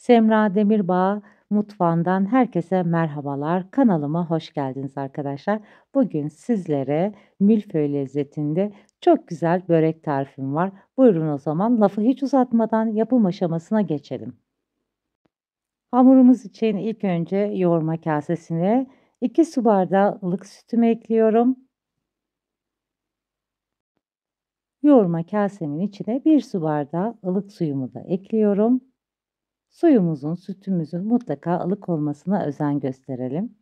Semra Demirbağ mutfağından herkese merhabalar. Kanalıma hoş geldiniz arkadaşlar. Bugün sizlere milföy lezzetinde çok güzel börek tarifim var. Buyurun o zaman lafı hiç uzatmadan yapım aşamasına geçelim. Hamurumuz için ilk önce yoğurma kasesine 2 su bardağı ılık sütümü ekliyorum. Yoğurma kasemin içine 1 su bardağı ılık suyumu da ekliyorum. Suyumuzun, sütümüzün mutlaka ılık olmasına özen gösterelim.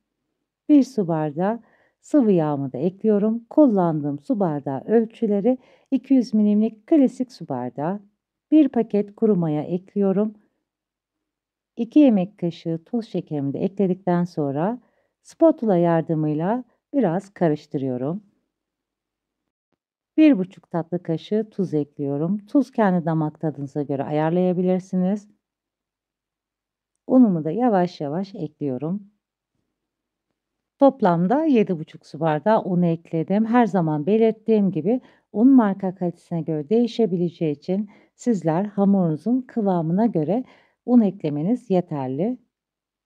1 su bardağı sıvı yağımı da ekliyorum. Kullandığım su bardağı ölçüleri 200 milimlik klasik su bardağı. 1 paket kuru maya ekliyorum. 2 yemek kaşığı toz şekerimi de ekledikten sonra spatula yardımıyla biraz karıştırıyorum. 1,5 tatlı kaşığı tuz ekliyorum. Tuz kendi damak tadınıza göre ayarlayabilirsiniz. Unumu da yavaş yavaş ekliyorum. Toplamda 7,5 su bardağı un ekledim. Her zaman belirttiğim gibi un marka kalitesine göre değişebileceği için sizler hamurunuzun kıvamına göre un eklemeniz yeterli.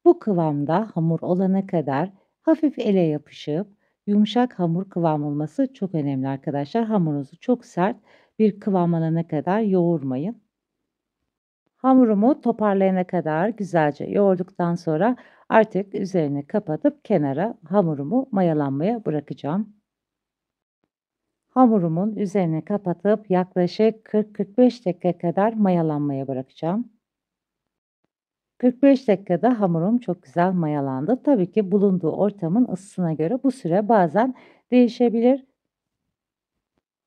Bu kıvamda hamur olana kadar hafif ele yapışıp yumuşak hamur kıvam olması çok önemli arkadaşlar. Hamurunuzu çok sert bir kıvam alana kadar yoğurmayın. Hamurumu toparlayana kadar güzelce yoğurduktan sonra artık üzerini kapatıp kenara hamurumu mayalanmaya bırakacağım. Hamurumun üzerine kapatıp yaklaşık 40-45 dakika kadar mayalanmaya bırakacağım. 45 dakikada hamurum çok güzel mayalandı. Tabii ki bulunduğu ortamın ısısına göre bu süre bazen değişebilir.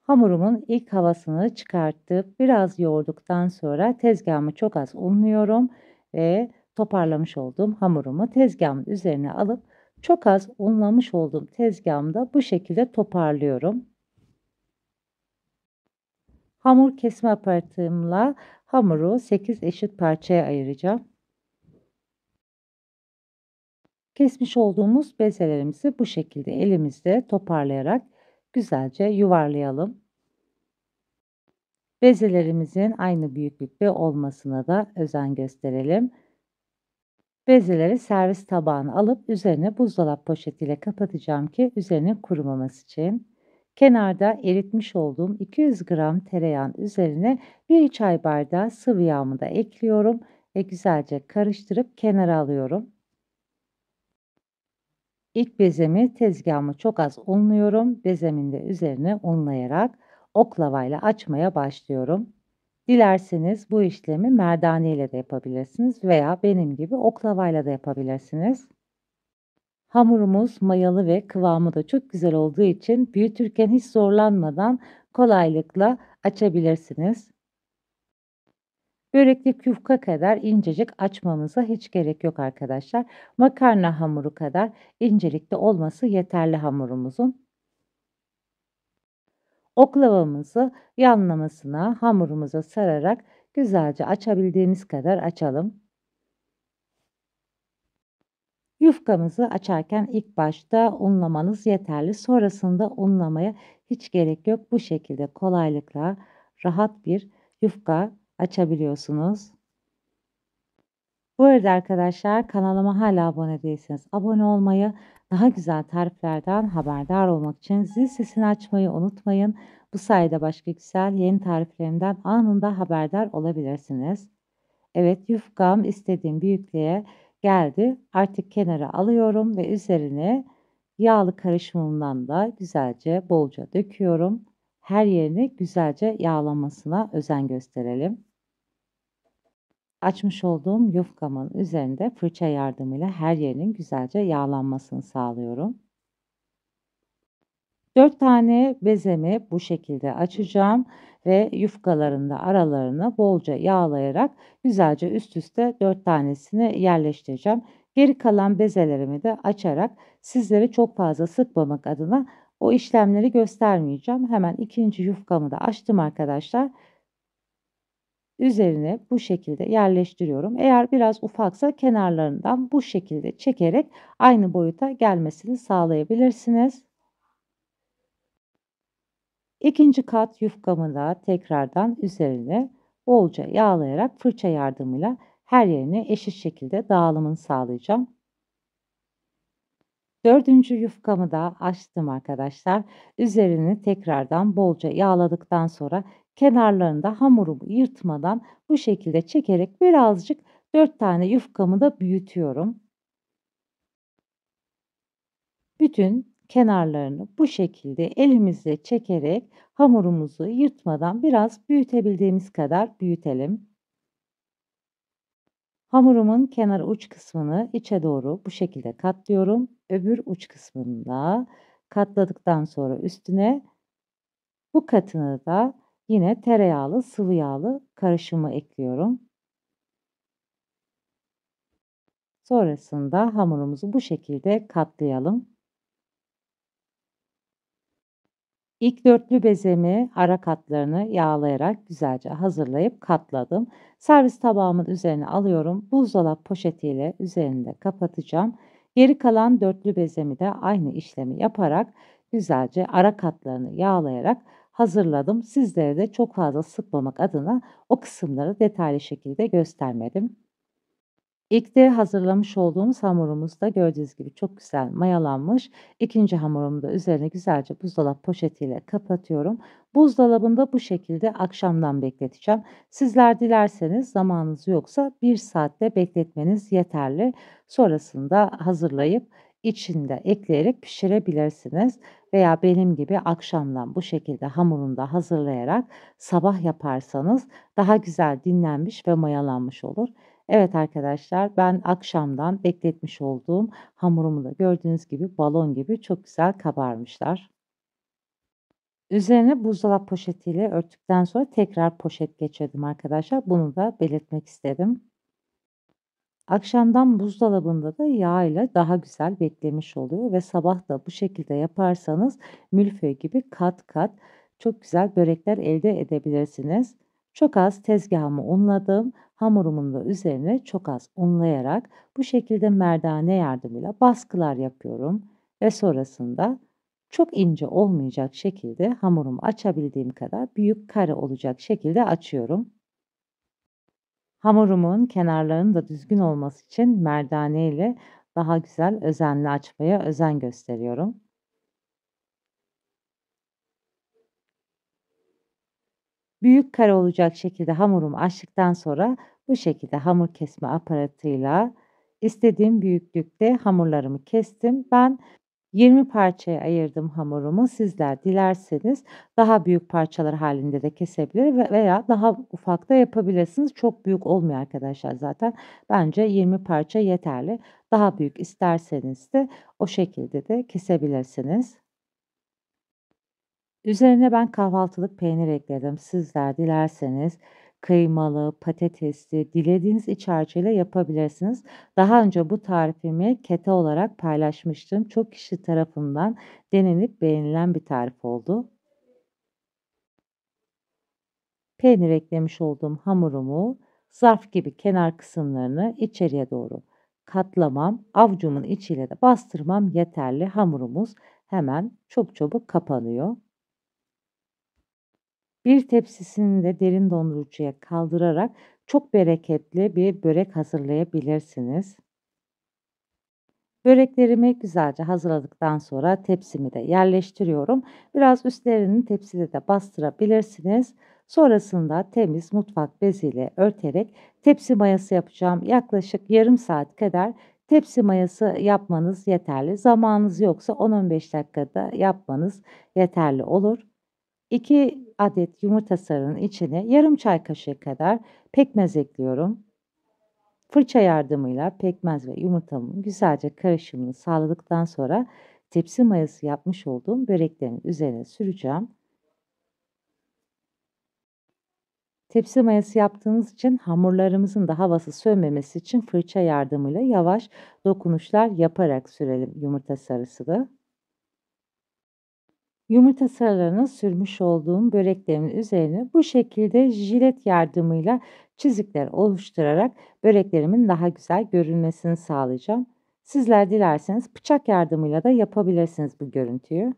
Hamurumun ilk havasını çıkartıp biraz yoğurduktan sonra tezgahımı çok az unluyorum ve toparlamış olduğum hamurumu tezgahımın üzerine alıp çok az unlamış olduğum tezgahımda bu şekilde toparlıyorum. Hamur kesme aparatımla hamuru 8 eşit parçaya ayıracağım. Kesmiş olduğumuz bezelerimizi bu şekilde elimizde toparlayarak güzelce yuvarlayalım. Bezelerimizin aynı büyüklükte olmasına da özen gösterelim. Bezeleri servis tabağına alıp üzerine buzdolabı poşetiyle kapatacağım ki üzerine kurumaması için. Kenarda eritmiş olduğum 200 gram tereyağın üzerine 1 çay bardağı sıvı yağımı da ekliyorum ve güzelce karıştırıp kenara alıyorum. İlk bezemi tezgahımı çok az unluyorum. Bezemin de üzerine unlayarak oklavayla açmaya başlıyorum. Dilerseniz bu işlemi merdane ile de yapabilirsiniz veya benim gibi oklavayla da yapabilirsiniz. Hamurumuz mayalı ve kıvamı da çok güzel olduğu için büyütürken hiç zorlanmadan kolaylıkla açabilirsiniz. Böreklik yufka kadar incecik açmamıza hiç gerek yok arkadaşlar. Makarna hamuru kadar incelikte olması yeterli hamurumuzun. Oklavamızı yanlamasına hamurumuza sararak güzelce açabildiğimiz kadar açalım. Yufkamızı açarken ilk başta unlamanız yeterli. Sonrasında unlamaya hiç gerek yok. Bu şekilde kolaylıkla rahat bir yufka açabiliyorsunuz. Bu arada arkadaşlar kanalıma hala abone değilseniz abone olmayı, daha güzel tariflerden haberdar olmak için zil sesini açmayı unutmayın. Bu sayede başka güzel yeni tariflerimden anında haberdar olabilirsiniz. Evet, yufkam istediğim büyüklüğe geldi. Artık kenara alıyorum ve üzerine yağlı karışımımdan da güzelce bolca döküyorum. Her yerini güzelce yağlamasına özen gösterelim. Açmış olduğum yufkamın üzerinde fırça yardımıyla her yerinin güzelce yağlanmasını sağlıyorum. 4 tane bezemi bu şekilde açacağım ve yufkaların da aralarına bolca yağlayarak güzelce üst üste 4 tanesini yerleştireceğim. Geri kalan bezelerimi de açarak sizlere çok fazla sıkmamak adına o işlemleri göstermeyeceğim. Hemen ikinci yufkamı da açtım arkadaşlar. Üzerine bu şekilde yerleştiriyorum. Eğer biraz ufaksa kenarlarından bu şekilde çekerek aynı boyuta gelmesini sağlayabilirsiniz. İkinci kat yufkamı da tekrardan üzerine bolca yağlayarak fırça yardımıyla her yerine eşit şekilde dağılımını sağlayacağım. Dördüncü yufkamı da açtım arkadaşlar. Üzerini tekrardan bolca yağladıktan sonra kenarlarında hamurumu yırtmadan bu şekilde çekerek birazcık 4 tane yufkamı da büyütüyorum. Bütün kenarlarını bu şekilde elimizle çekerek hamurumuzu yırtmadan biraz büyütebildiğimiz kadar büyütelim. Hamurumun kenar uç kısmını içe doğru bu şekilde katlıyorum. Öbür uç kısmını da katladıktan sonra üstüne bu katını da yine tereyağlı sıvı yağlı karışımı ekliyorum. Sonrasında hamurumuzu bu şekilde katlayalım. İlk dörtlü bezemi ara katlarını yağlayarak güzelce hazırlayıp katladım. Servis tabağımın üzerine alıyorum. Buzdolap poşetiyle üzerinde kapatacağım. Geri kalan dörtlü bezemi de aynı işlemi yaparak güzelce ara katlarını yağlayarak hazırladım. Sizlere de çok fazla sıkmamak adına o kısımları detaylı şekilde göstermedim. İlk de hazırlamış olduğumuz hamurumuz da gördüğünüz gibi çok güzel mayalanmış. İkinci hamurumu da üzerine güzelce buzdolabı poşetiyle kapatıyorum. Buzdolabında bu şekilde akşamdan bekleteceğim. Sizler dilerseniz zamanınız yoksa 1 saatte bekletmeniz yeterli. Sonrasında hazırlayıp içinde ekleyerek pişirebilirsiniz. Veya benim gibi akşamdan bu şekilde hamurunu da hazırlayarak sabah yaparsanız daha güzel dinlenmiş ve mayalanmış olur. Evet arkadaşlar, ben akşamdan bekletmiş olduğum hamurumu da gördüğünüz gibi balon gibi çok güzel kabarmışlar. Üzerine buzdolap poşetiyle örttükten sonra tekrar poşet geçirdim arkadaşlar. Bunu da belirtmek istedim. Akşamdan buzdolabında da yağ ile daha güzel beklemiş oluyor ve sabah da bu şekilde yaparsanız milföy gibi kat kat çok güzel börekler elde edebilirsiniz. Çok az tezgahımı unladım. Hamurumun da üzerine çok az unlayarak bu şekilde merdane yardımıyla baskılar yapıyorum ve sonrasında çok ince olmayacak şekilde hamurumu açabildiğim kadar büyük kare olacak şekilde açıyorum. Hamurumun kenarlarının da düzgün olması için merdane ile daha güzel özenli açmaya özen gösteriyorum. Büyük kare olacak şekilde hamurumu açtıktan sonra bu şekilde hamur kesme aparatıyla istediğim büyüklükte hamurlarımı kestim. Ben 20 parçaya ayırdım hamurumu. Sizler dilerseniz daha büyük parçalar halinde de kesebilir veya daha ufak da yapabilirsiniz. Çok büyük olmuyor arkadaşlar zaten. Bence 20 parça yeterli. Daha büyük isterseniz de o şekilde de kesebilirsiniz. Üzerine ben kahvaltılık peynir ekledim. Sizler dilerseniz kıymalı, patatesli, dilediğiniz iç harcıyla yapabilirsiniz. Daha önce bu tarifimi kete olarak paylaşmıştım. Çok kişi tarafından denenip beğenilen bir tarif oldu. Peynir eklemiş olduğum hamurumu zarf gibi kenar kısımlarını içeriye doğru katlamam, avucumun içiyle de bastırmam yeterli. Hamurumuz hemen çok çabuk kapanıyor. Bir tepsisini de derin dondurucuya kaldırarak çok bereketli bir börek hazırlayabilirsiniz. Böreklerimi güzelce hazırladıktan sonra tepsimi de yerleştiriyorum. Biraz üstlerini tepside de bastırabilirsiniz. Sonrasında temiz mutfak beziyle örterek tepsi mayası yapacağım. Yaklaşık yarım saat kadar tepsi mayası yapmanız yeterli. Zamanınız yoksa 10-15 dakikada yapmanız yeterli olur. 2 adet yumurta sarının içine yarım çay kaşığı kadar pekmez ekliyorum. Fırça yardımıyla pekmez ve yumurtamın güzelce karışımını sağladıktan sonra tepsi mayası yapmış olduğum böreklerin üzerine süreceğim. Tepsi mayası yaptığınız için hamurlarımızın da havası sönmemesi için fırça yardımıyla yavaş dokunuşlar yaparak sürelim yumurta sarısını. Yumurta sarılarını sürmüş olduğum böreklerimin üzerine bu şekilde jilet yardımıyla çizikler oluşturarak böreklerimin daha güzel görünmesini sağlayacağım. Sizler dilerseniz bıçak yardımıyla da yapabilirsiniz bu görüntüyü.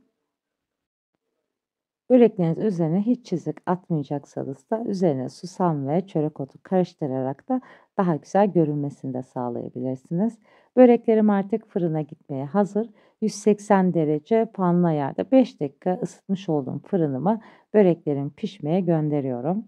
Börekleriniz üzerine hiç çizik atmayacaksanız da üzerine susam ve çörek otu karıştırarak da daha güzel görünmesini de sağlayabilirsiniz. Böreklerim artık fırına gitmeye hazır. 180 derece fanlı ayarda 5 dakika ısıtmış olduğum fırınıma böreklerim pişmeye gönderiyorum.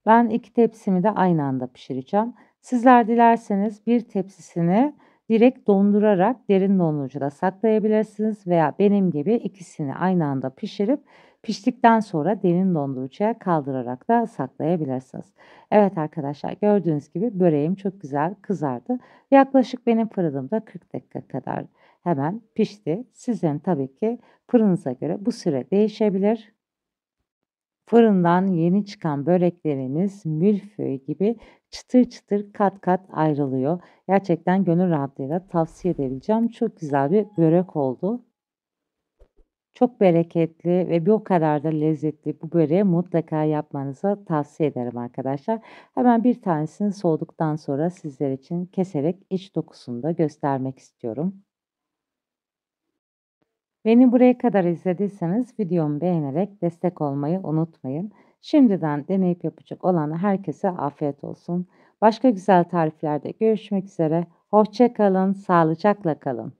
Ben 2 tepsimi de aynı anda pişireceğim. Sizler dilerseniz bir tepsisini direkt dondurarak derin dondurucuda saklayabilirsiniz veya benim gibi ikisini aynı anda pişirip piştikten sonra derin dondurucuya kaldırarak da saklayabilirsiniz. Evet arkadaşlar, gördüğünüz gibi böreğim çok güzel kızardı. Yaklaşık benim fırınımda 40 dakika kadar hemen pişti. Sizin tabii ki fırınıza göre bu süre değişebilir. Fırından yeni çıkan böreklerimiz milföy gibi çıtır çıtır kat kat ayrılıyor. Gerçekten gönül rahatlığıyla tavsiye edebileceğim çok güzel bir börek oldu. Çok bereketli ve bir o kadar da lezzetli bu böreği mutlaka yapmanızı tavsiye ederim arkadaşlar. Hemen bir tanesini soğuduktan sonra sizler için keserek iç dokusunu da göstermek istiyorum. Beni buraya kadar izlediyseniz videomu beğenerek destek olmayı unutmayın. Şimdiden deneyip yapacak olan herkese afiyet olsun. Başka güzel tariflerde görüşmek üzere. Hoşça kalın, sağlıcakla kalın.